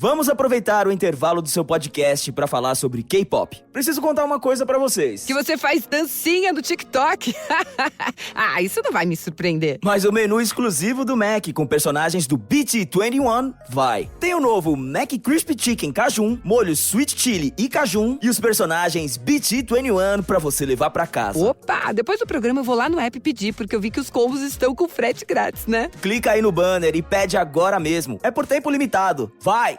Vamos aproveitar o intervalo do seu podcast para falar sobre K-pop. Preciso contar uma coisa para vocês. Que você faz dancinha no TikTok? Ah, isso não vai me surpreender. Mas o menu exclusivo do Mac com personagens do BT21 vai. Tem o novo Mac Crispy Chicken Cajun, molho Sweet Chili e Cajun e os personagens BT21 para você levar para casa. Opa, depois do programa eu vou lá no app pedir, porque eu vi que os combos estão com frete grátis, né? Clica aí no banner e pede agora mesmo. É por tempo limitado. Vai!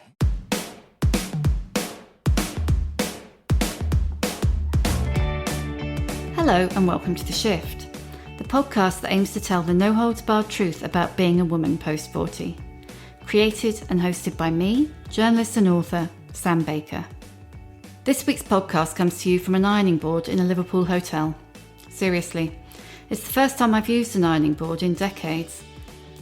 Hello and welcome to The Shift, the podcast that aims to tell the no-holds-barred truth about being a woman post-40. Created and hosted by me, journalist and author, Sam Baker. This week's podcast comes to you from an ironing board in a Liverpool hotel. Seriously, it's the first time I've used an ironing board in decades.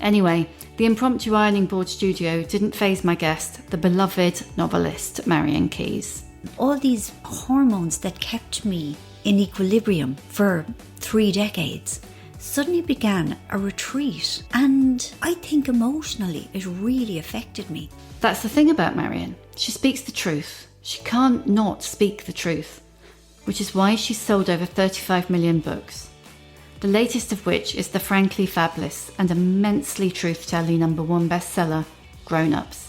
Anyway, the impromptu ironing board studio didn't faze my guest, the beloved novelist Marian Keyes. All these hormones that kept me in equilibrium for 3 decades suddenly began a retreat, and I think emotionally it really affected me. That's the thing about Marian. She speaks the truth. She can't not speak the truth, which is why she's sold over 35 million books, the latest of which is the frankly fabliss and immensely truth-telly #1 bestseller, Grown Ups.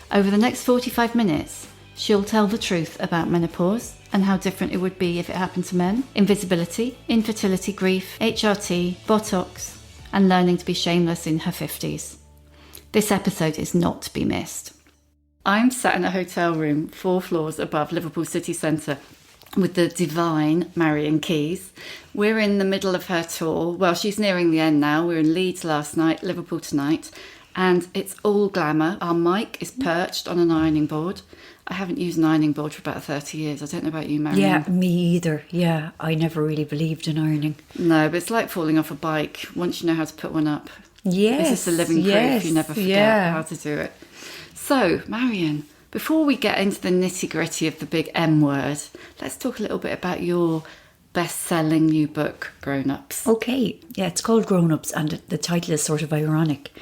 Over the next 45 minutes, she'll tell the truth about menopause and how different it would be if it happened to men, invisibility, infertility, grief, HRT, Botox, and learning to be shameless in her 50s. This episode is not to be missed. I'm sat in a hotel room 4 floors above Liverpool city centre with the divine Marian Keyes. We're in the middle of her tour. Well, she's nearing the end now. We were in Leeds last night, Liverpool tonight, and it's all glamour. Our mic is perched on an ironing board. I haven't used an ironing board for about 30 years. I don't know about you, Marian. Yeah, me either. Yeah, I never really believed in ironing. No, but it's like falling off a bike. Once you know how to put one up. Yes. This is the living proof. You never forget how to do it. So, Marian, before we get into the nitty-gritty of the big M word, let's talk a little bit about your best-selling new book, Grown Ups. Okay, yeah, it's called Grown Ups, and the title is sort of ironic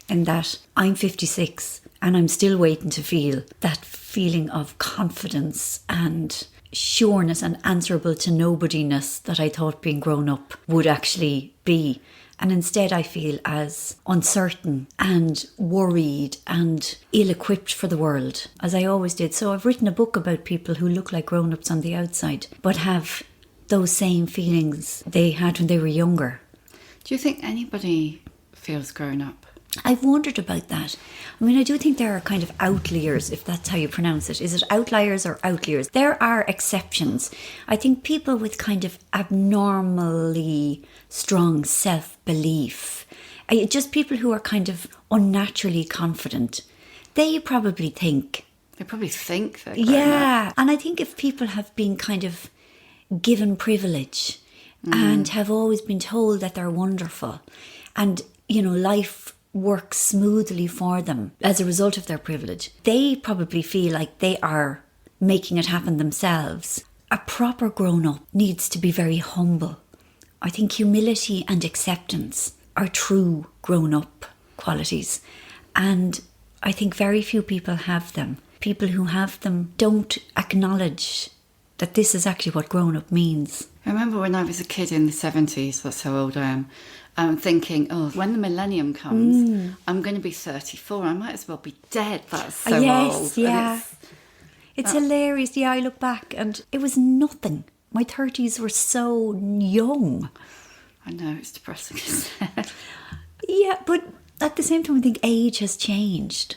in that I'm 56 and I'm still waiting to feel that feeling of confidence and sureness and answerable to nobodiness that I thought being grown up would actually be. And instead I feel as uncertain and worried and ill-equipped for the world as I always did. So I've written a book about people who look like grown-ups on the outside but have those same feelings they had when they were younger. Do you think anybody feels grown up? I've wondered about that. I mean, I do think there are kind of outliers, if that's how you pronounce it. Is it outliers or outliers? There are exceptions. I think people with kind of abnormally strong self-belief, just people who are kind of unnaturally confident, they probably think... They probably think they're grown Yeah, up. and I think if people have been kind of given privilege and have always been told that they're wonderful and, you know, life works smoothly for them as a result of their privilege, they probably feel like they are making it happen themselves. A proper grown-up needs to be very humble. I think humility and acceptance are true grown-up qualities, and I think very few people have them. People who have them don't acknowledge that this is actually what grown-up means. I remember when I was a kid in the 70s, that's how old I am, thinking, oh, when the millennium comes, I'm going to be 34. I might as well be dead. That's so yes, old. Yeah. It's hilarious. Yeah, I look back and it was nothing. My 30s were so young. I know, it's depressing, isn't it? Yeah, but at the same time, I think age has changed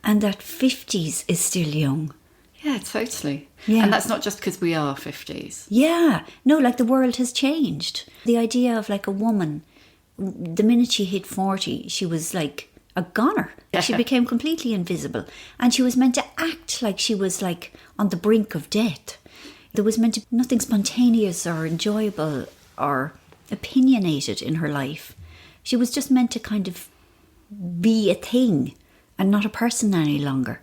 and that 50s is still young. Yeah, totally. Yeah. And that's not just because we are 50s. Yeah. No, like the world has changed. The idea of like a woman, the minute she hit 40, she was like a goner. She became completely invisible. And she was meant to act like she was like on the brink of death. There was meant to be nothing spontaneous or enjoyable or opinionated in her life. She was just meant to kind of be a thing and not a person any longer.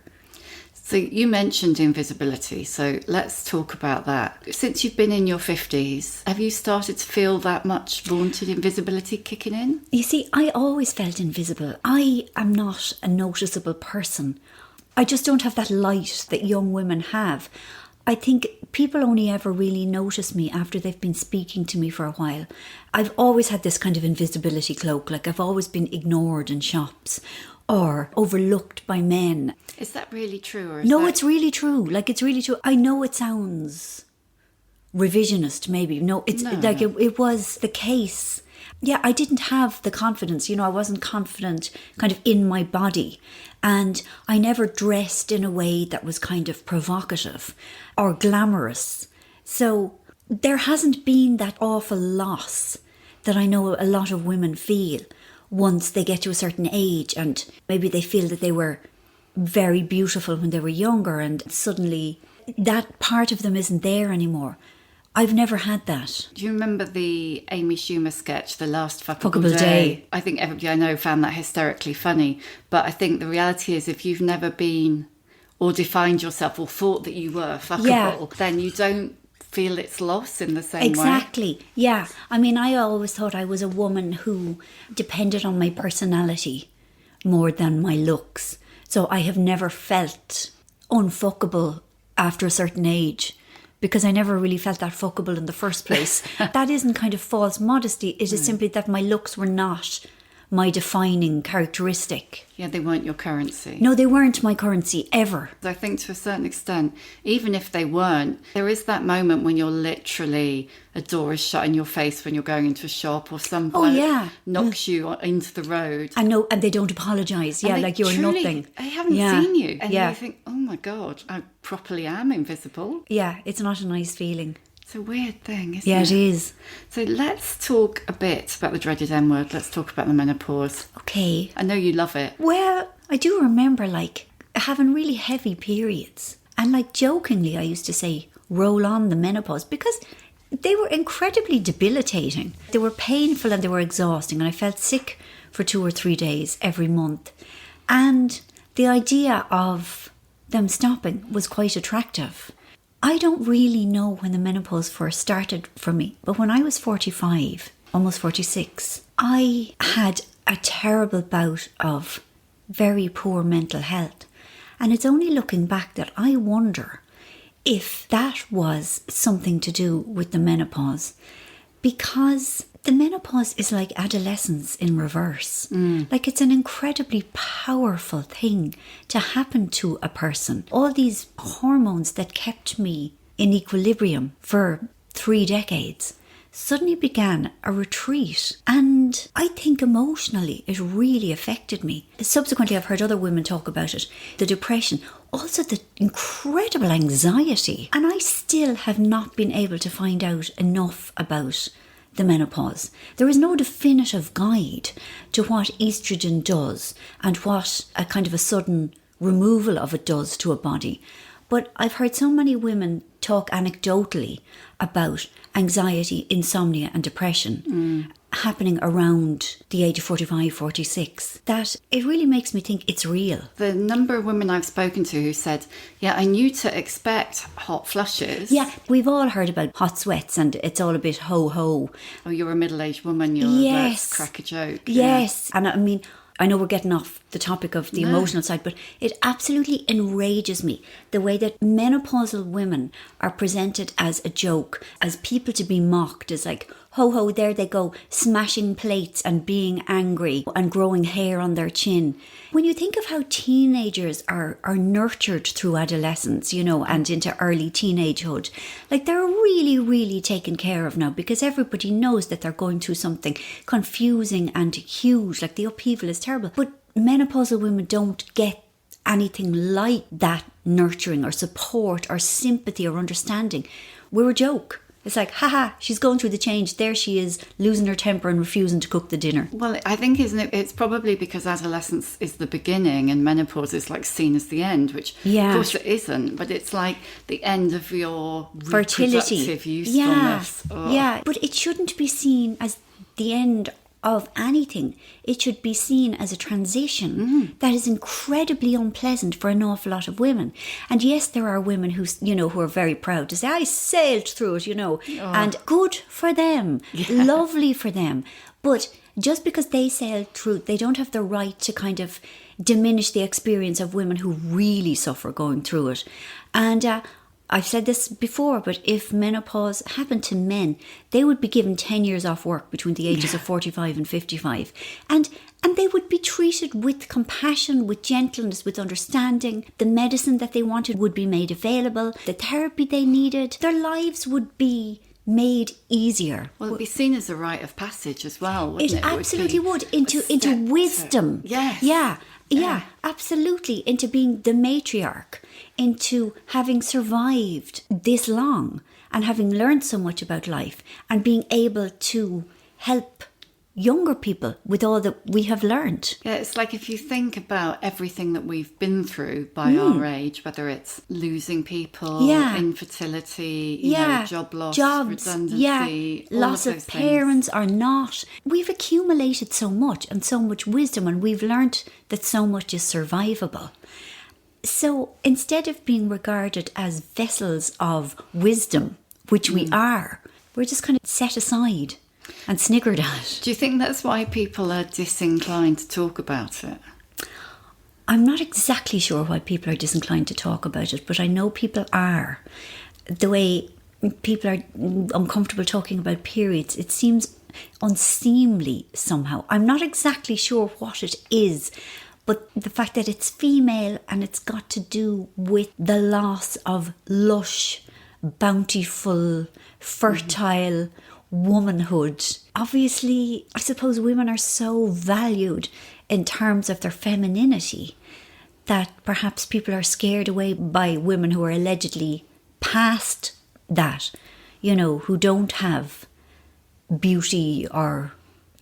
So you mentioned invisibility, so let's talk about that. Since you've been in your 50s, have you started to feel that much vaunted invisibility kicking in? You see, I always felt invisible. I am not a noticeable person. I just don't have that light that young women have. I think people only ever really notice me after they've been speaking to me for a while. I've always had this kind of invisibility cloak, like I've always been ignored in shops or overlooked by men. Is that really true? Or No, it's really true. Like, it's really true. I know it sounds revisionist, maybe. No, it's like it was the case. Yeah, I didn't have the confidence. I wasn't confident kind of in my body. And I never dressed in a way that was kind of provocative or glamorous. So there hasn't been that awful loss that I know a lot of women feel once they get to a certain age, and maybe they feel that they were very beautiful when they were younger and suddenly that part of them isn't there anymore. I've never had that. Do you remember the Amy Schumer sketch, The Last Fuckable Day? I think everybody I know found that hysterically funny. But I think the reality is, if you've never been or defined yourself or thought that you were fuckable, then you don't feel its loss in the same way. Exactly. Yeah. I mean, I always thought I was a woman who depended on my personality more than my looks. So I have never felt unfuckable after a certain age, because I never really felt that fuckable in the first place. That isn't kind of false modesty. It is simply that my looks were not my defining characteristic. Yeah, they weren't your currency. No, they weren't my currency, ever. I think to a certain extent, even if they weren't, there is that moment when you're literally, a door is shut in your face when you're going into a shop, or someone knocks you into the road. And they don't apologise. Yeah, like you're truly, nothing. I haven't seen you. And you think, oh my God, I properly am invisible. Yeah, it's not a nice feeling. It's a weird thing, isn't it? Yeah, it is. So let's talk a bit about the dreaded M word. Let's talk about the menopause. Okay. I know you love it. Well, I do remember having really heavy periods. And jokingly, I used to say, roll on the menopause, because they were incredibly debilitating. They were painful and they were exhausting. And I felt sick for 2 or 3 days every month. And the idea of them stopping was quite attractive. I don't really know when the menopause first started for me, but when I was 45, almost 46, I had a terrible bout of very poor mental health. And it's only looking back that I wonder if that was something to do with the menopause, because the menopause is like adolescence in reverse. It's an incredibly powerful thing to happen to a person. All these hormones that kept me in equilibrium for 3 decades suddenly began a retreat. And I think emotionally it really affected me. Subsequently, I've heard other women talk about it. The depression, also the incredible anxiety. And I still have not been able to find out enough about the menopause. There is no definitive guide to what estrogen does and what a kind of a sudden removal of it does to a body. But I've heard so many women talk anecdotally about anxiety, insomnia and depression happening around the age of 45, 46, that it really makes me think it's real. The number of women I've spoken to who said, yeah, I knew to expect hot flushes. Yeah, we've all heard about hot sweats and it's all a bit ho-ho. Oh, you're a middle-aged woman, let's crack a joke. Yes, and I mean, I know we're getting off the topic of the emotional side, but it absolutely enrages me the way that menopausal women are presented as a joke, as people to be mocked, as like, ho ho, there they go, smashing plates and being angry and growing hair on their chin. When you think of how teenagers are nurtured through adolescence, and into early teenagehood, they're really, really taken care of now, because everybody knows that they're going through something confusing and huge, the upheaval is terrible. But menopausal women don't get anything like that nurturing or support or sympathy or understanding. We're a joke. It's like, haha, she's going through the change. There she is, losing her temper and refusing to cook the dinner. Well, I think, isn't it? It's probably because adolescence is the beginning and menopause is seen as the end, which of course it isn't. But it's like the end of your fertility, reproductive usefulness. Yeah, but it shouldn't be seen as the end of anything. It should be seen as a transition that is incredibly unpleasant for an awful lot of women. And yes, there are women who are very proud to say, I sailed through it, and good for them, lovely for them. But just because they sell truth, they don't have the right to kind of diminish the experience of women who really suffer going through it. And I've said this before, but if menopause happened to men, they would be given 10 years off work between the ages of 45 and 55. And they would be treated with compassion, with gentleness, with understanding. The medicine that they wanted would be made available. The therapy they needed. Their lives would be made easier. Well, it'd be seen as a rite of passage as well, wouldn't it? It absolutely would. Into wisdom. Yes. Yeah, absolutely. Into being the matriarch, into having survived this long and having learned so much about life and being able to help younger people with all that we have learned. Yeah, it's like if you think about everything that we've been through by our age, whether it's losing people, infertility, job loss, redundancy, loss of parents or not. We've accumulated so much and so much wisdom, and we've learned that so much is survivable. So instead of being regarded as vessels of wisdom, which we are, we're just kind of set aside and sniggered at. Do you think that's why people are disinclined to talk about it? I'm not exactly sure why people are disinclined to talk about it, but I know people are. The way people are uncomfortable talking about periods, it seems unseemly somehow. I'm not exactly sure what it is, but the fact that it's female and it's got to do with the loss of lush, bountiful, fertile womanhood. Obviously, I suppose women are so valued in terms of their femininity that perhaps people are scared away by women who are allegedly past that, you know, who don't have beauty or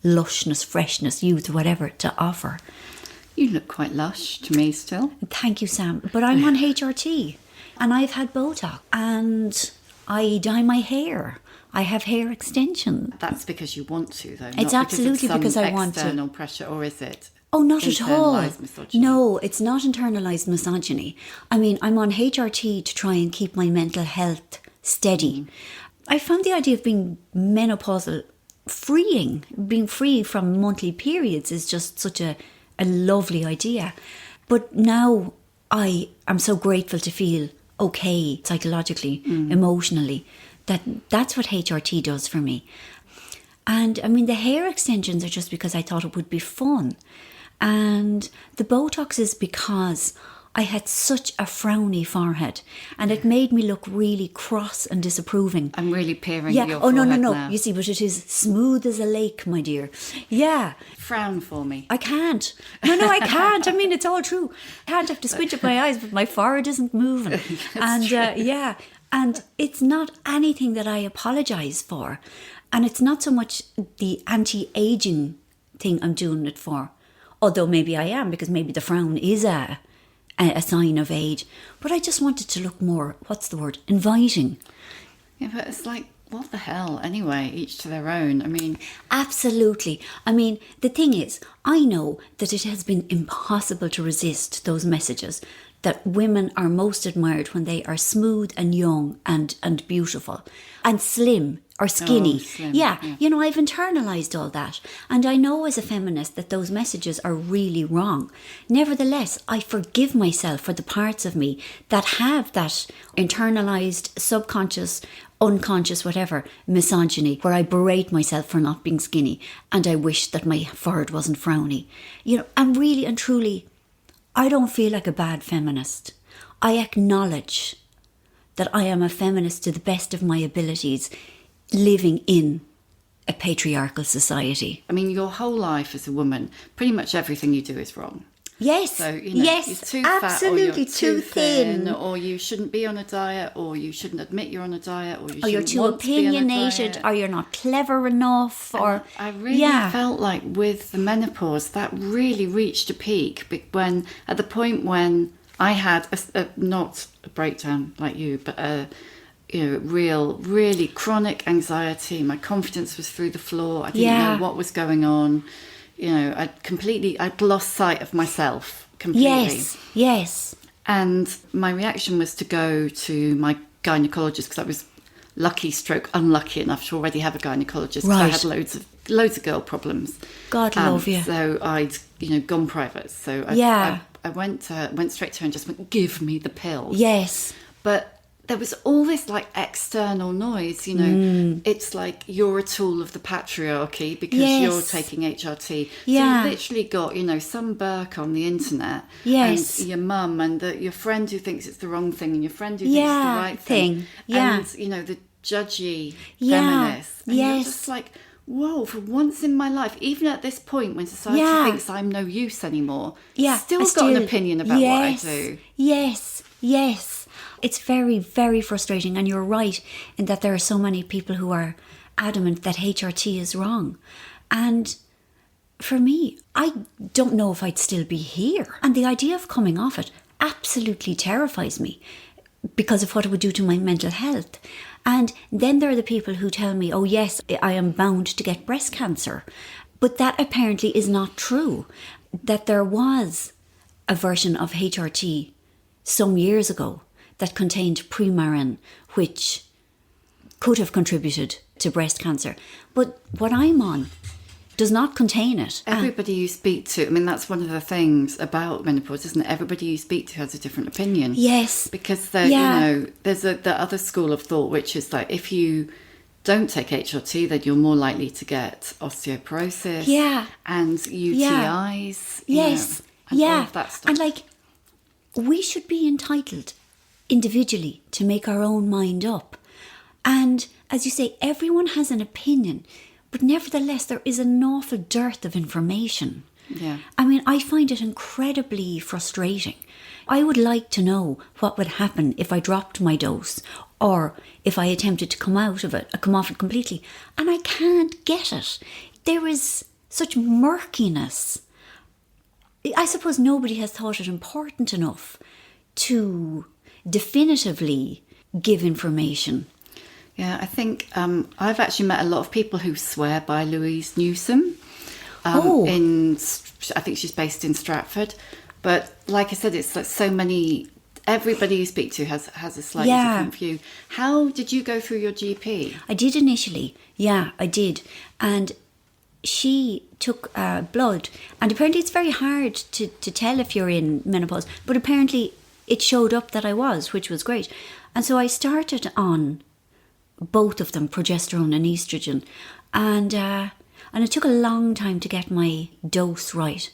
lushness, freshness, youth, whatever to offer. You look quite lush to me still. Thank you, Sam. But I'm on HRT and I've had Botox and I dye my hair. I have hair extension. That's because you want to, though. It's absolutely because I want to. External pressure, or is it? Oh, not at all. Misogyny? No, it's not internalised misogyny. I mean, I'm on HRT to try and keep my mental health steady. I found the idea of being menopausal freeing. Being free from monthly periods is just such a lovely idea. But now I am so grateful to feel okay psychologically, emotionally, that's what HRT does for me. And I mean, the hair extensions are just because I thought it would be fun. And the Botox is because I had such a frowny forehead and it made me look really cross and disapproving. I'm really peering your forehead no. now. You see, but it is smooth as a lake, my dear. Yeah. Frown for me. I can't. No, I can't. I mean, it's all true. I can't have to squint up my eyes, but my forehead isn't moving. And and it's not anything that I apologise for. And it's not so much the anti-aging thing I'm doing it for. Although maybe I am, because maybe the frown is a sign of age. But I just wanted to look more, what's the word, inviting. Yeah, but it's like, what the hell? Anyway, each to their own. I mean... Absolutely. I mean, the thing is, I know that it has been impossible to resist those messages that women are most admired when they are smooth and young and beautiful and slim or skinny. Slim, yeah, you know, I've internalised all that. And I know as a feminist that those messages are really wrong. Nevertheless, I forgive myself for the parts of me that have that internalised, subconscious, unconscious, whatever, misogyny, where I berate myself for not being skinny and I wish that my forehead wasn't frowny. You know, and really and truly, I don't feel like a bad feminist. I acknowledge that I am a feminist to the best of my abilities, living in a patriarchal society. I mean, your whole life as a woman, pretty much everything you do is wrong. Yes, so, you know, yes, you're too absolutely, fat, or you're too thin. Or you shouldn't be on a diet, or you shouldn't admit you're on a diet, or you're too opinionated, or you're not clever enough. Or I really felt like with the menopause, that really reached a peak when, at the point when I had not a breakdown like you, but really chronic anxiety. My confidence was through the floor. I didn't know what was going on. You know, I'd lost sight of myself completely. Yes. And my reaction was to go to my gynaecologist because I was lucky stroke unlucky enough to already have a gynaecologist. Right. I had loads of loads of girl problems. God love you. So I'd, gone private. So I went straight to her and just went, give me the pills. Yes. But there was all this like external noise, it's like you're a tool of the patriarchy because you're taking HRT. Yeah. So you literally got, some Burke on the internet. Yes. And your mum and your friend who thinks it's the wrong thing and your friend who thinks it's the right thing. Yeah. And, the judgy feminists. And you're just like, whoa, for once in my life, even at this point when society thinks I'm no use anymore, still got an opinion about what I do. Yes. It's very, very frustrating. And you're right in that there are so many people who are adamant that HRT is wrong. And for me, I don't know if I'd still be here. And the idea of coming off it absolutely terrifies me because of what it would do to my mental health. And then there are the people who tell me, oh yes, I am bound to get breast cancer. But that apparently is not true. That there was a version of HRT some years ago that contained Premarin, which could have contributed to breast cancer. But what I'm on does not contain it. Everybody you speak to, that's one of the things about menopause, isn't it? Everybody you speak to has a different opinion. Yes. Because, there's the other school of thought, which is like, if you don't take HRT, then you're more likely to get osteoporosis and UTIs. And all of that stuff. And we should be entitled individually to make our own mind up. And as you say, everyone has an opinion, but nevertheless, there is an awful dearth of information. Yeah. I find it incredibly frustrating. I would like to know what would happen if I dropped my dose or if I attempted to come off it completely. And I can't get it. There is such murkiness. I suppose nobody has thought it important enough to definitively give information. Yeah, I think I've actually met a lot of people who swear by Louise Newsom. I think she's based in Stratford. But like I said, it's like so many, everybody you speak to has a slightly different view. How did you go through your GP? I did initially. Yeah, I did. And she took blood. And apparently it's very hard to tell if you're in menopause. But apparently it showed up that I was, which was great. And so I started on both of them, progesterone and estrogen. And it took a long time to get my dose right.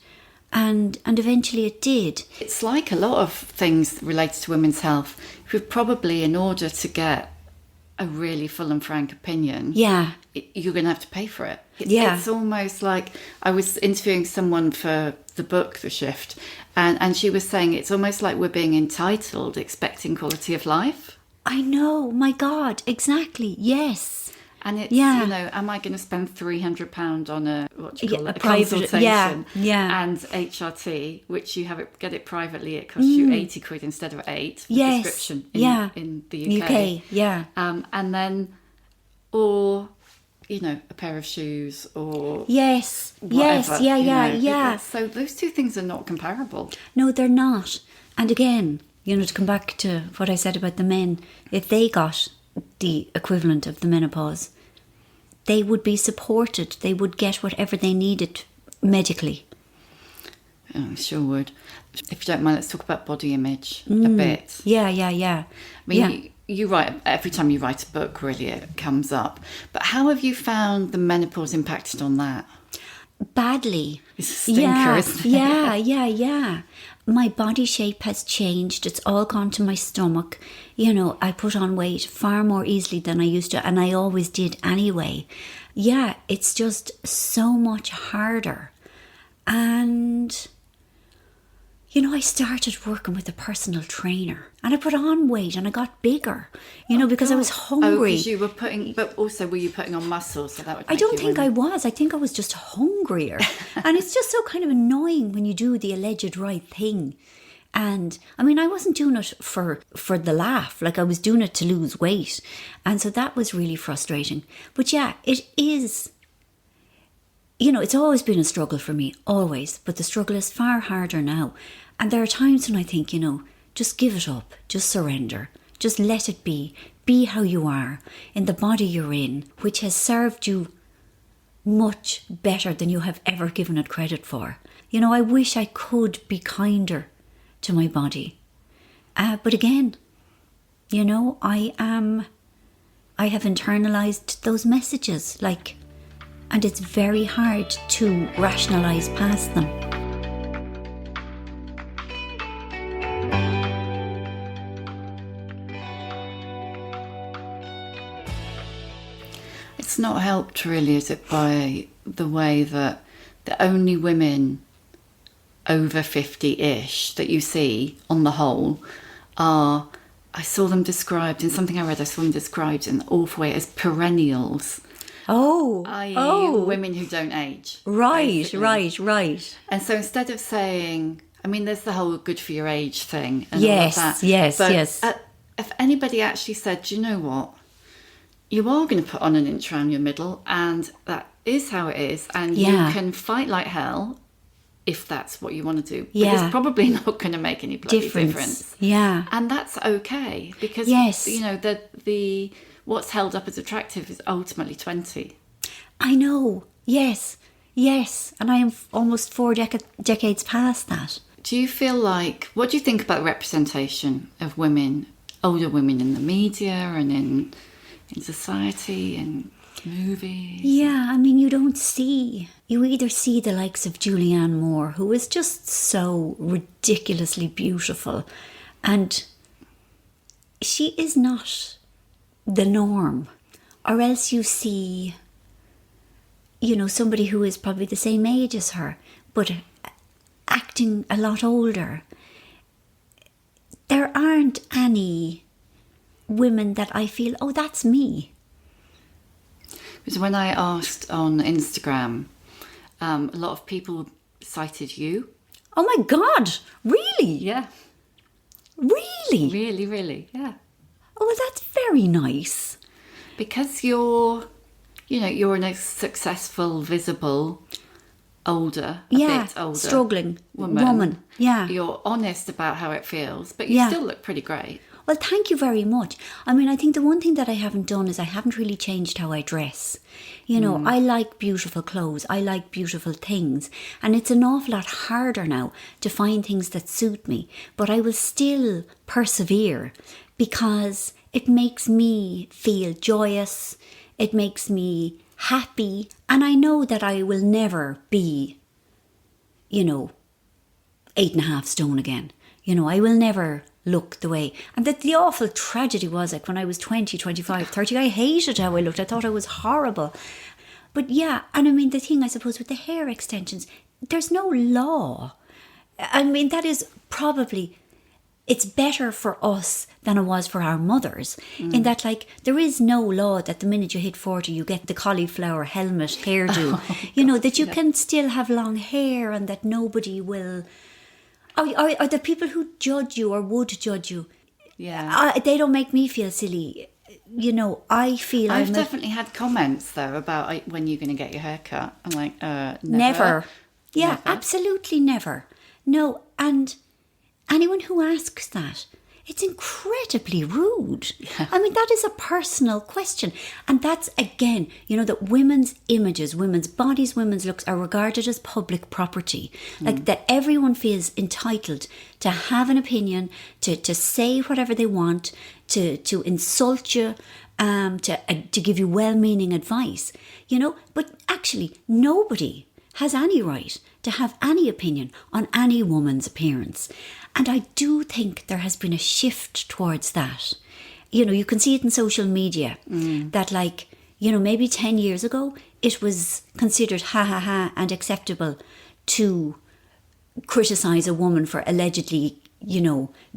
And eventually it did. It's like a lot of things related to women's health. You probably, in order to get a really full and frank opinion, you're going to have to pay for it. It's almost like, I was interviewing someone for the book, The Shift, and she was saying it's almost like we're being entitled, expecting quality of life. I know, my God, exactly, yes. And it's, am I going to spend £300 on a private consultation? And HRT, which get it privately, it costs you 80 quid instead of 8 for prescription in the UK. And then, or, a pair of shoes or whatever. So those two things are not comparable. No, they're not. And again, to come back to what I said about the men, if they got the equivalent of the menopause, they would be supported. They would get whatever they needed medically. Oh, I sure would. If you don't mind, let's talk about body image a bit. Yeah. You write, every time you write a book, really, it comes up. But how have you found the menopause impacted on that? Badly. It's a stinker, isn't it? Yeah. My body shape has changed. It's all gone to my stomach. I put on weight far more easily than I used to, and I always did anyway. Yeah, it's just so much harder. And, I started working with a personal trainer, and I put on weight and I got bigger, because I was hungry. Oh, because you were but also were you putting on muscle? So that would I don't think I was. I think I was just hungrier. And it's just so kind of annoying when you do the alleged right thing. And I wasn't doing it for the laugh. Like, I was doing it to lose weight. And so that was really frustrating. But yeah, it is. It's always been a struggle for me, always. But the struggle is far harder now. And there are times when I think, just give it up. Just surrender. Just let it be. Be how you are, in the body you're in, which has served you much better than you have ever given it credit for. You know, I wish I could be kinder to my body. But again, you know, I have internalized those messages, like, and it's very hard to rationalize past them. It's not helped really, is it, by the way that the only women over 50-ish that you see on the whole are, I saw them described in something I read, I saw them described in an awful way as perennials. i.e. women who don't age. Right, basically. right. And so instead of saying, I mean, there's the whole good for your age thing. And yes, all of that. yes, but yes. If anybody actually said, do you know what? You are going to put on an inch around your middle, and that is how it is. And you can fight like hell if that's what you want to do. But it's probably not going to make any bloody difference. Yeah. And that's okay, because, you know, the what's held up as attractive is ultimately 20. I know. Yes. And I am almost 4 decades past that. Do you feel like, what do you think about representation of women, older women in the media and in society and movies? Yeah, I mean, you either see the likes of Julianne Moore, who is just so ridiculously beautiful, and she is not the norm, or else you see, you know, somebody who is probably the same age as her, but acting a lot older. There aren't any women that I feel, oh, that's me. Because when I asked on Instagram, a lot of people cited you. Oh my God, really? Yeah. Really? Really, yeah. Oh, well, that's very nice. Because you're a successful, visible, older, a bit older, struggling woman. Yeah. You're honest about how it feels, but you still look pretty great. Well, thank you very much. I mean, I think the one thing that I haven't done is I haven't really changed how I dress. You know, I like beautiful clothes. I like beautiful things. And it's an awful lot harder now to find things that suit me. But I will still persevere because it makes me feel joyous. It makes me happy. And I know that I will never be, 8.5 stone again. I will never look the way. And that the awful tragedy was, like, when I was 20, 25, 30, I hated how I looked. I thought I was horrible. But yeah, and I mean, the thing, I suppose, with the hair extensions, there's no law. I mean, that is probably, it's better for us than it was for our mothers, in that, like, there is no law that the minute you hit 40, you get the cauliflower helmet hairdo, that you can still have long hair and that nobody will... Are the people who judge you or would judge you? Yeah. They don't make me feel silly. I feel... I've definitely had comments, though, about when you're going to get your hair cut. I'm like, never. Yeah, never. Absolutely never. No, and anyone who asks that, it's incredibly rude. Yeah. I mean, that is a personal question. And that's, again, that women's images, women's bodies, women's looks are regarded as public property. Like, that everyone feels entitled to have an opinion, to say whatever they want, to insult you, to give you well-meaning advice, But actually, nobody has any right to have any opinion on any woman's appearance. And I do think there has been a shift towards that. You can see it in social media, that, like, maybe 10 years ago, it was considered and acceptable to criticise a woman for allegedly,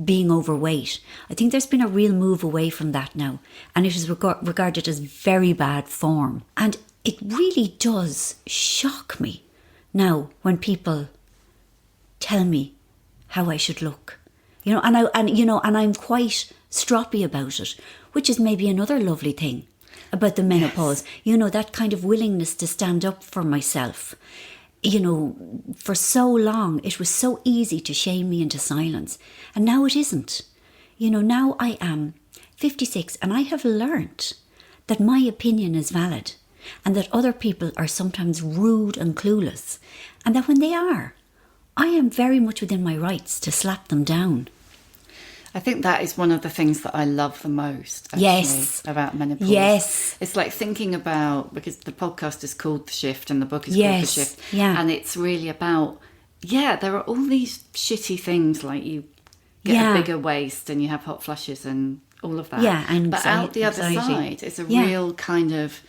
being overweight. I think there's been a real move away from that now. And it is regarded as very bad form. And it really does shock me now when people tell me how I should look, and I'm quite stroppy about it, which is maybe another lovely thing about the menopause. Yes. That kind of willingness to stand up for myself. For so long it was so easy to shame me into silence, and now it isn't. Now I am 56 and I have learnt that my opinion is valid. and that other people are sometimes rude and clueless, and that when they are, I am very much within my rights to slap them down. I think that is one of the things that I love the most, actually, Yes. about menopause. Yes. It's like thinking about, because the podcast is called The Shift and the book is called Yes. The Shift. Yeah. And it's really about, there are all these shitty things, like you get Yeah. a bigger waist and you have hot flushes and all of that. Yeah, and but out the other anxiety. side is a Yeah. real kind of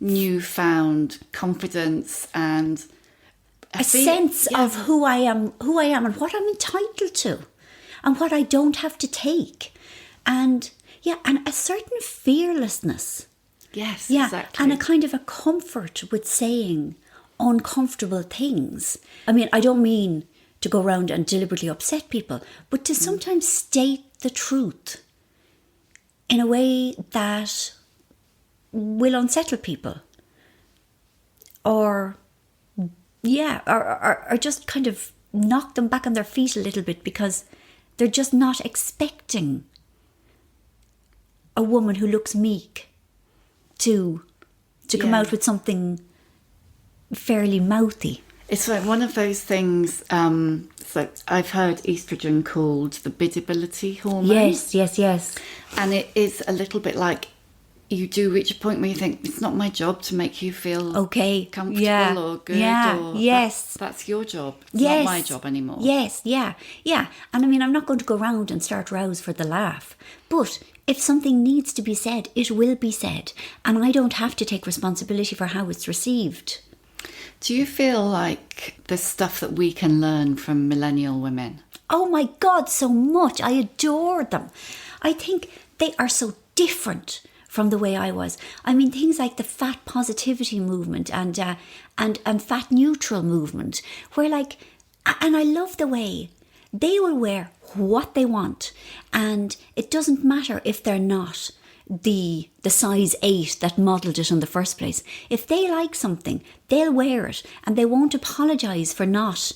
newfound confidence and A sense of who I am and what I'm entitled to and what I don't have to take. And and a certain fearlessness. Yes, Yeah, exactly. and a kind of a comfort with saying uncomfortable things. I mean, I don't mean to go around and deliberately upset people, but to sometimes state the truth in a way that will unsettle people. Or just kind of knock them back on their feet a little bit because they're just not expecting a woman who looks meek to come out with something fairly mouthy. It's like one of those things, it's like I've heard estrogen called the biddability hormone. Yes. And it is a little bit like you do reach a point where you think, it's not my job to make you feel Okay. comfortable or good. Or Yes. That's your job. It's not my job anymore. Yes, yeah. And I mean, I'm not going to go around and start rows for the laugh. But if something needs to be said, it will be said. And I don't have to take responsibility for how it's received. Do you feel like there's stuff that we can learn from millennial women? Oh my God, so much. I adore them. I think they are so different from the way I was. I mean, things like the fat positivity movement and fat neutral movement, where and I love the way they will wear what they want, and it doesn't matter if they're not the size 8 that modelled it in the first place. If they like something, they'll wear it, and they won't apologise for not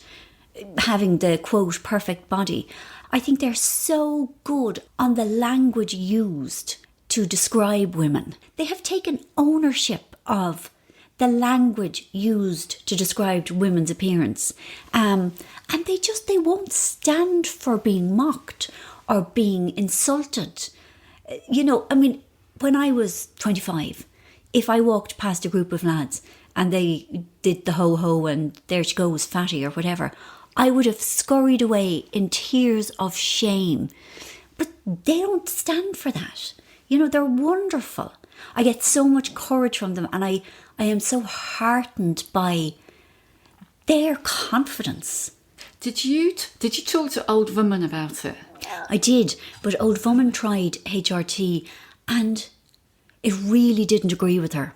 having the, quote, perfect body. I think they're so good on the language used to describe women. They have taken ownership of the language used to describe women's appearance. And they won't stand for being mocked or being insulted. You know, I mean, when I was 25, if I walked past a group of lads and they did the ho-ho and there she goes, fatty or whatever, I would have scurried away in tears of shame. But they don't stand for that. You know, they're wonderful. I get so much courage from them, and I am so heartened by their confidence. Did you talk to old women about it? I did, but old woman tried HRT and it really didn't agree with her.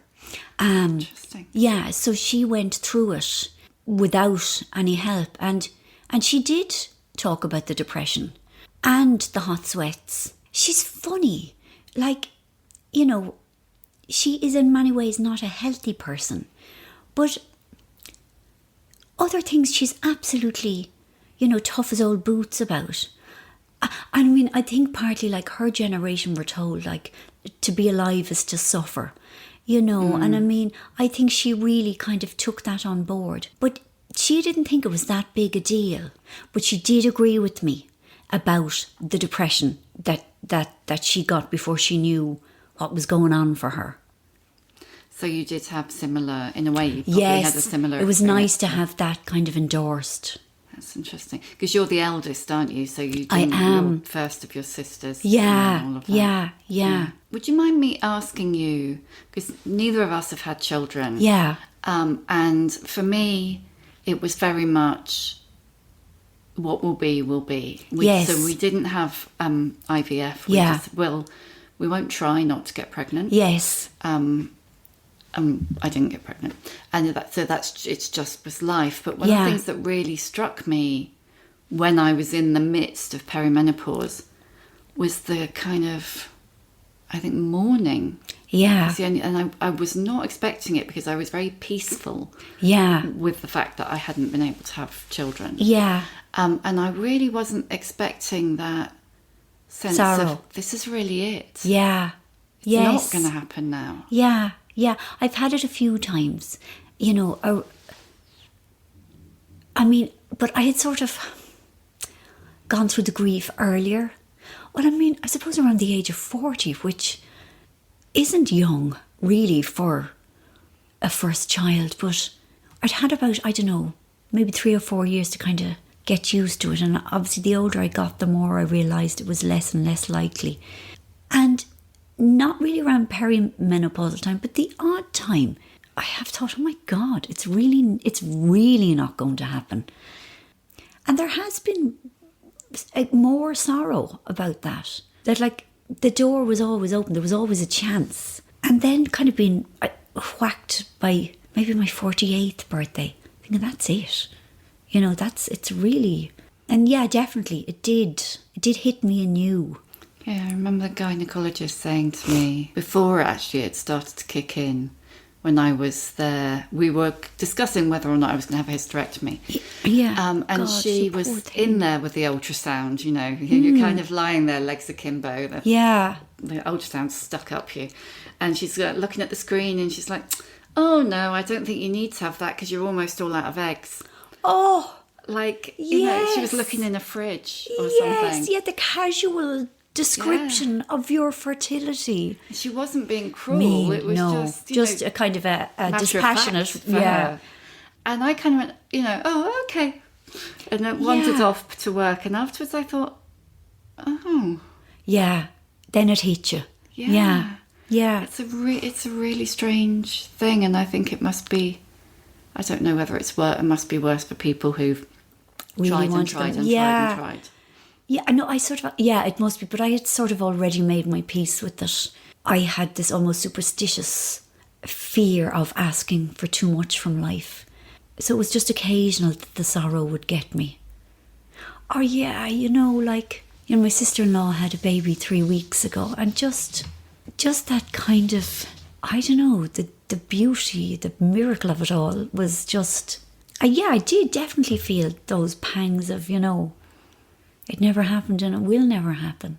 Interesting. Yeah, so she went through it without any help, and she did talk about the depression and the hot sweats. She's funny. Like, you know, she is in many ways not a healthy person, but other things she's absolutely, you know, tough as old boots about. I mean, I think partly like her generation were told, like, to be alive is to suffer, you know, and I mean, I think she really kind of took that on board. But she didn't think it was that big a deal. But she did agree with me about the depression that she got before she knew what was going on for her. So you did have similar, in a way, you probably had a similar it was experience. nice to have that kind of endorsed. That's interesting. Because you're the eldest, aren't you? So you I am. You're first of your sisters. Yeah, and all of that. yeah. Would you mind me asking you, because neither of us have had children. Yeah. And for me, it was very much what will be, will be. Yes. So we didn't have IVF. We won't try not to get pregnant. Yes. I didn't get pregnant, and it's just was life. But one of the things that really struck me when I was in the midst of perimenopause was the kind of, I think, mourning. Yeah. And I was not expecting it because I was very peaceful. Yeah. With the fact that I hadn't been able to have children. Yeah. And I really wasn't expecting that sense sorrow. of this is really it. Yeah. It's not going to happen now. Yeah. Yeah, I've had it a few times. But I had sort of gone through the grief earlier. Well, I suppose around the age of 40, which isn't young, really, for a first child. But I'd had about, I don't know, maybe 3 or 4 years to kind of get used to it. And obviously the older I got, the more I realised it was less and less likely. And not really around perimenopausal time, but the odd time, I have thought, oh my God, it's really not going to happen. And there has been more sorrow about that. That like the door was always open, there was always a chance. And then kind of being whacked by maybe my 48th birthday, thinking that's it. It's really, and yeah, definitely it did hit me anew. Yeah, I remember the gynecologist saying to me, before actually it started to kick in, when I was there, we were discussing whether or not I was going to have a hysterectomy. Yeah. And God, she was in there with the ultrasound, You're kind of lying there, legs akimbo. The ultrasound stuck up you. And she's looking at the screen and she's like, oh no, I don't think you need to have that because you're almost all out of eggs. Oh, she was looking in a fridge or something. Yes, yeah, the casual description of your fertility. She wasn't being cruel. It was just a kind of a dispassionate for her. And I kind of went, oh, okay. And then wandered off to work. And afterwards I thought, oh. Yeah, then it hit you. Yeah. It's a really strange thing. And I think it must be, I don't know whether it's worse. It must be worse for people who've really tried. Yeah, I know. It must be. But I had sort of already made my peace with it. I had this almost superstitious fear of asking for too much from life. So it was just occasional that the sorrow would get me. Or my sister-in-law had a baby 3 weeks ago, and just that kind of, I don't know, the beauty, the miracle of it all was just, I did definitely feel those pangs of, it never happened and it will never happen.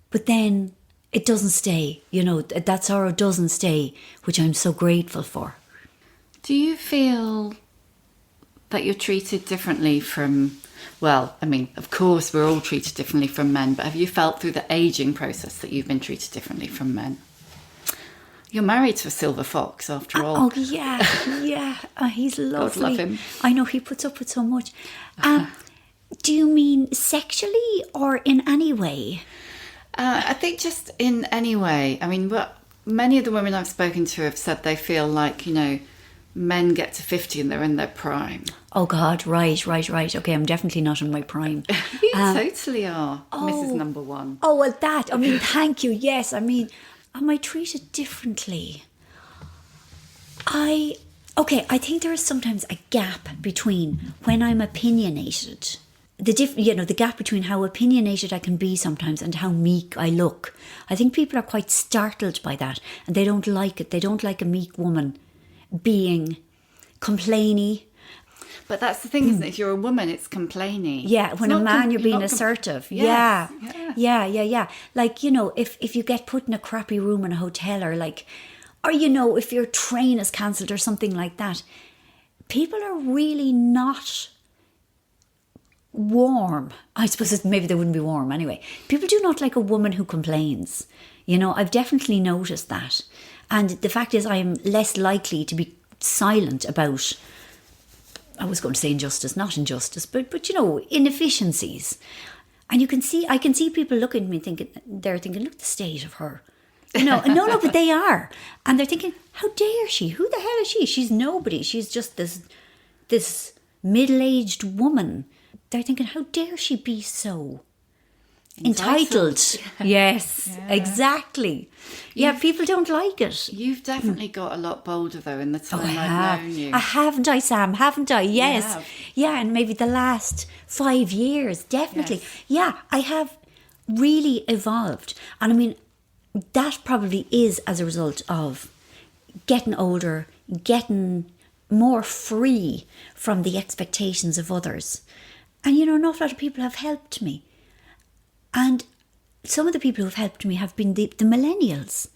But then it doesn't stay, that sorrow doesn't stay, which I'm so grateful for. Do you feel that you're treated differently from, of course we're all treated differently from men, but have you felt through the ageing process that you've been treated differently from men? You're married to a silver fox, after all. Oh, yeah. He's lovely. God love him. I know, he puts up with so much. Do you mean sexually or in any way? I think just in any way. Many of the women I've spoken to have said they feel like, men get to 50 and they're in their prime. Oh, God, right. Okay, I'm definitely not in my prime. You totally are, Mrs. Number One. Oh, well, thank you, yes. Am I treated differently? I think there is sometimes a gap between when I'm opinionated. The gap between how opinionated I can be sometimes and how meek I look. I think people are quite startled by that and they don't like it. They don't like a meek woman being complainy. But that's the thing, isn't it? If you're a woman, it's complaining. Yeah, when a man, you're being assertive. Yes, Yeah. Like, if you get put in a crappy room in a hotel or if your train is cancelled or something like that, people are really not warm. I suppose maybe they wouldn't be warm anyway. People do not like a woman who complains. I've definitely noticed that. And the fact is I'm less likely to be silent about, I was going to say injustice, not injustice, but inefficiencies. And I can see people looking at me thinking, look at the state of her. No, but they are. And they're thinking, how dare she? Who the hell is she? She's nobody. She's just this middle-aged woman. They're thinking, how dare she be so entitled? Yes, exactly. People don't like it. You've definitely got a lot bolder, though, in the time I've known you. Haven't I, Sam? Haven't I? Yes. Yeah, and maybe the last 5 years, definitely. Yes. Yeah, I have really evolved. And that probably is as a result of getting older, getting more free from the expectations of others. And, an awful lot of people have helped me. And some of the people who have helped me have been the millennials.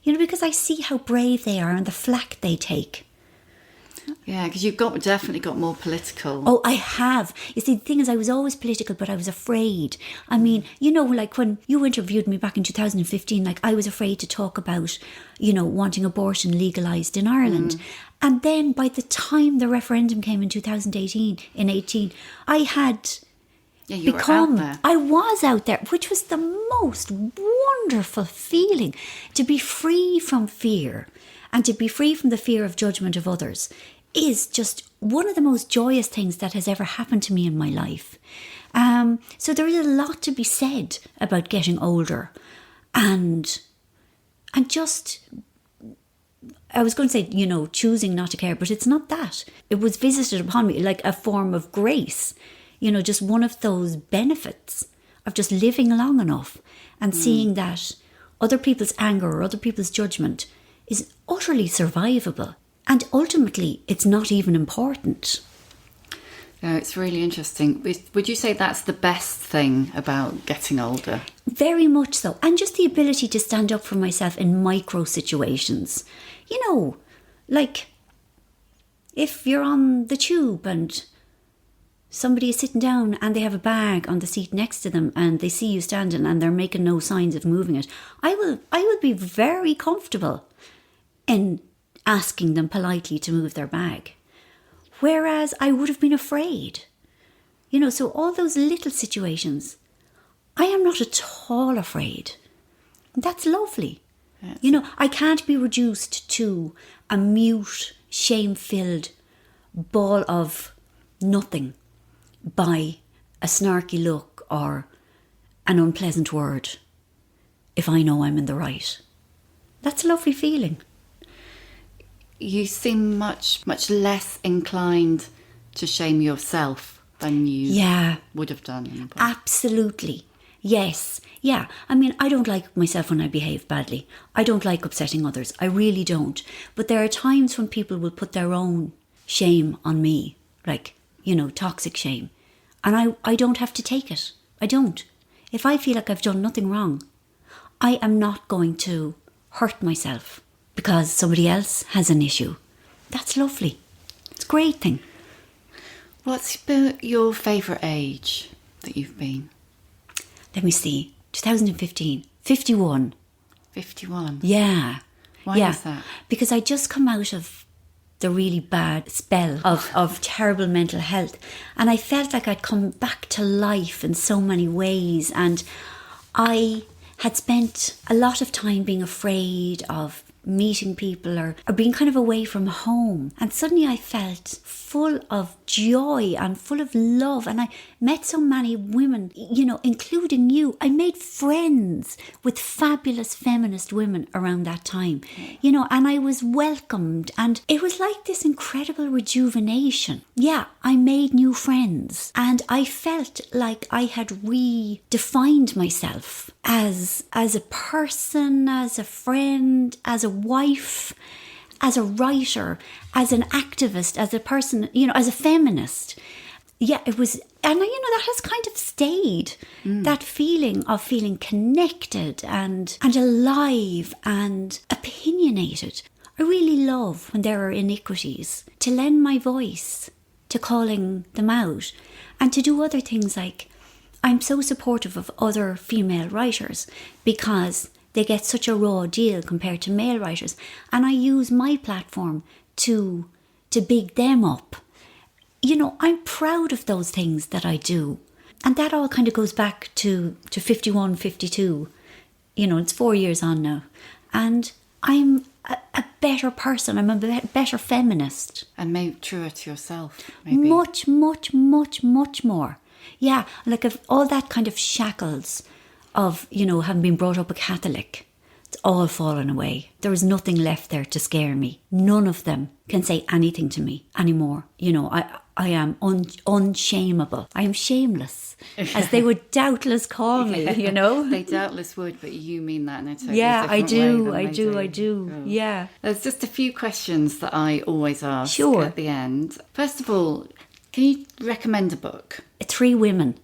You know, because I see how brave they are and the flack they take. Yeah, because you've definitely got more political. Oh, I have. You see, the thing is, I was always political, but I was afraid. I mean, you know, like when you interviewed me back in 2015, like I was afraid to talk about, you know, wanting abortion legalised in Ireland. And then by the time the referendum came in 2018, I had you were out there. I was out there, which was the most wonderful feeling, to be free from fear and to be free from the fear of judgment of others is just one of the most joyous things that has ever happened to me in my life. So there is a lot to be said about getting older and just, I was going to say, you know, choosing not to care, but it's not that. It was visited upon me like a form of grace, you know, just one of those benefits of just living long enough and seeing that other people's anger or other people's judgment is utterly survivable. And ultimately, it's not even important. Yeah, it's really interesting. Would you say that's the best thing about getting older? Very much so. And just the ability to stand up for myself in micro situations. You know, like if you're on the tube and somebody is sitting down and they have a bag on the seat next to them and they see you standing and they're making no signs of moving it, I will be very comfortable in asking them politely to move their bag. Whereas I would have been afraid. You know, so all those little situations, I am not at all afraid. That's lovely. Yes. You know, I can't be reduced to a mute, shame-filled ball of nothing by a snarky look or an unpleasant word if I know I'm in the right. That's a lovely feeling. You seem much less inclined to shame yourself than you would have done in the past. Absolutely. Yes. Yeah. I mean, I don't like myself when I behave badly. I don't like upsetting others. I really don't. But there are times when people will put their own shame on me, like, you know, toxic shame. And I don't have to take it. I don't. If I feel like I've done nothing wrong, I am not going to hurt myself because somebody else has an issue. That's lovely. It's a great thing. What's been your favourite age that you've been? Let me see. 2015. 51. 51? Yeah. Why is that? Because I just come out of the really bad spell of terrible mental health. And I felt like I'd come back to life in so many ways. And I had spent a lot of time being afraid of meeting people or being kind of away from home. And suddenly I felt full of joy and full of love. And I met so many women, you know, including you. I made friends with fabulous feminist women around that time, you know, and I was welcomed. And it was like this incredible rejuvenation. Yeah, I made new friends. And I felt like I had redefined myself as a person, as a friend, as a wife, as a writer, as an activist, as a person, you know, as a feminist. Yeah, it was, and you know, that has kind of stayed. That feeling of feeling connected and alive and opinionated. I really love when there are iniquities, to lend my voice to calling them out and to do other things like, I'm so supportive of other female writers because they get such a raw deal compared to male writers. And I use my platform to big them up. You know, I'm proud of those things that I do. And that all kind of goes back to 51, 52. You know, it's 4 years on now. And I'm a better person. I'm a better feminist. And maybe truer to yourself, maybe. Much, much, much, much more. Yeah, like all that kind of shackles of, you know, having been brought up a Catholic, it's all fallen away. There is nothing left there to scare me. None of them can say anything to me anymore. You know, I am unshameable. I am shameless, as they would doubtless call me, you know. They doubtless would, but you mean that in a totally different way. I do. Oh. Yeah. There's just a few questions that I always ask at the end. First of all, can you recommend a book? 3 Women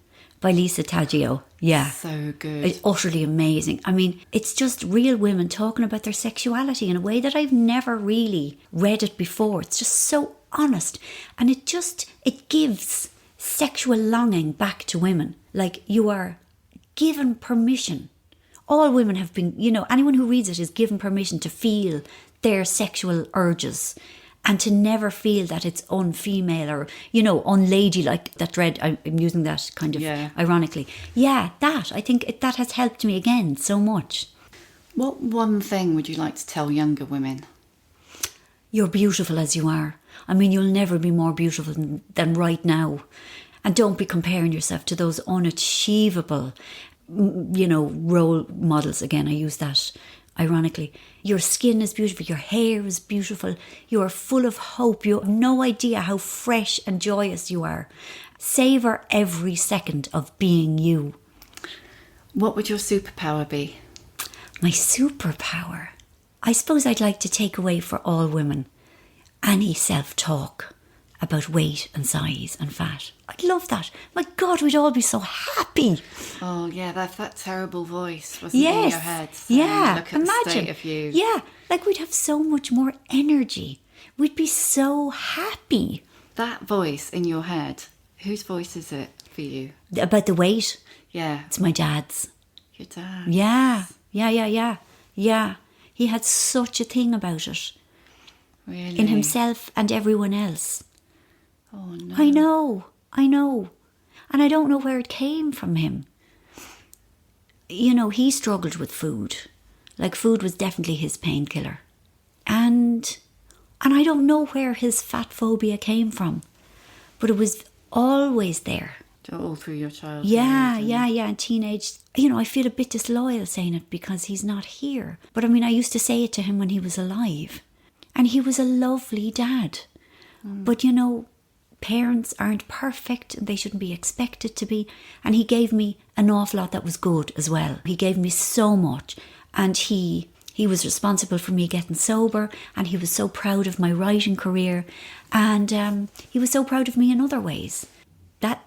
by Lisa Taggio. Yeah. So good. It's utterly amazing. I mean, it's just real women talking about their sexuality in a way that I've never really read it before. It's just so honest. And it gives sexual longing back to women. Like, you are given permission. All women have been, anyone who reads it is given permission to feel their sexual urges and to never feel that it's unfemale or, unladylike. That dread, I'm using that kind of ironically. Yeah, I think that has helped me again so much. What one thing would you like to tell younger women? You're beautiful as you are. I mean, you'll never be more beautiful than right now. And don't be comparing yourself to those unachievable, role models. Again, I use that ironically. Your skin is beautiful, your hair is beautiful, you are full of hope, you have no idea how fresh and joyous you are. Savour every second of being you. What would your superpower be? My superpower? I suppose I'd like to take away for all women any self-talk about weight and size and fat. I'd love that. My God, we'd all be so happy. Oh, yeah, that terrible voice wasn't in your head. Yeah, look at imagine. the state of you. Yeah, like we'd have so much more energy. We'd be so happy. That voice in your head, whose voice is it for you? About the weight? Yeah. It's my dad's. Your dad. Yeah. He had such a thing about it. Really? In himself and everyone else. Oh, no. I know. And I don't know where it came from him. He struggled with food. Like, food was definitely his painkiller. And I don't know where his fat phobia came from. But it was always there. All through your childhood. Yeah, and teenage. I feel a bit disloyal saying it because he's not here. But I mean, I used to say it to him when he was alive. And he was a lovely dad. But parents aren't perfect and they shouldn't be expected to be. And he gave me an awful lot that was good as well. He gave me so much. And he was responsible for me getting sober, and he was so proud of my writing career, and he was so proud of me in other ways. That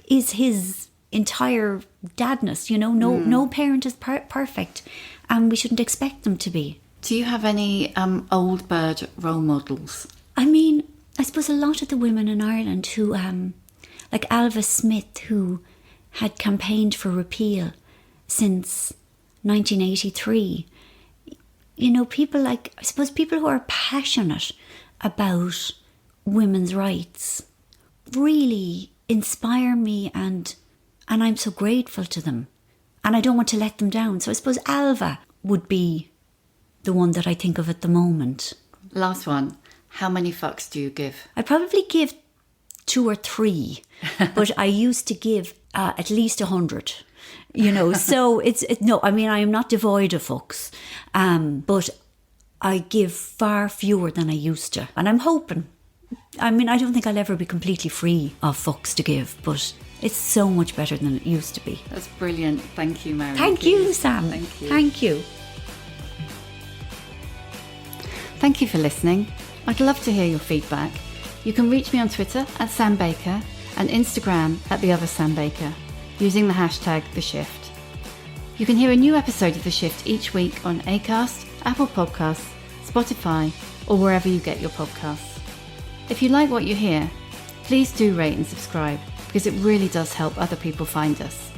is his entire dadness, No parent is perfect, and we shouldn't expect them to be. Do you have any old bird role models? I mean, I suppose a lot of the women in Ireland who, like Alva Smith, who had campaigned for repeal since 1983. People like, I suppose, people who are passionate about women's rights really inspire me, and I'm so grateful to them. And I don't want to let them down. So I suppose Alva would be the one that I think of at the moment. Last one. How many fucks do you give? I probably give 2 or 3, but I used to give at least 100. So I am not devoid of fucks, but I give far fewer than I used to, and I'm hoping. I don't think I'll ever be completely free of fucks to give, but it's so much better than it used to be. That's brilliant. Thank you, Marian. Thank you, Sam. Thank you. Thank you. Thank you for listening. I'd love to hear your feedback. You can reach me on Twitter at Sam Baker and Instagram at The Other Sam Baker, using the hashtag #TheShift. You can hear a new episode of The Shift each week on Acast, Apple Podcasts, Spotify, or wherever you get your podcasts. If you like what you hear, please do rate and subscribe, because it really does help other people find us.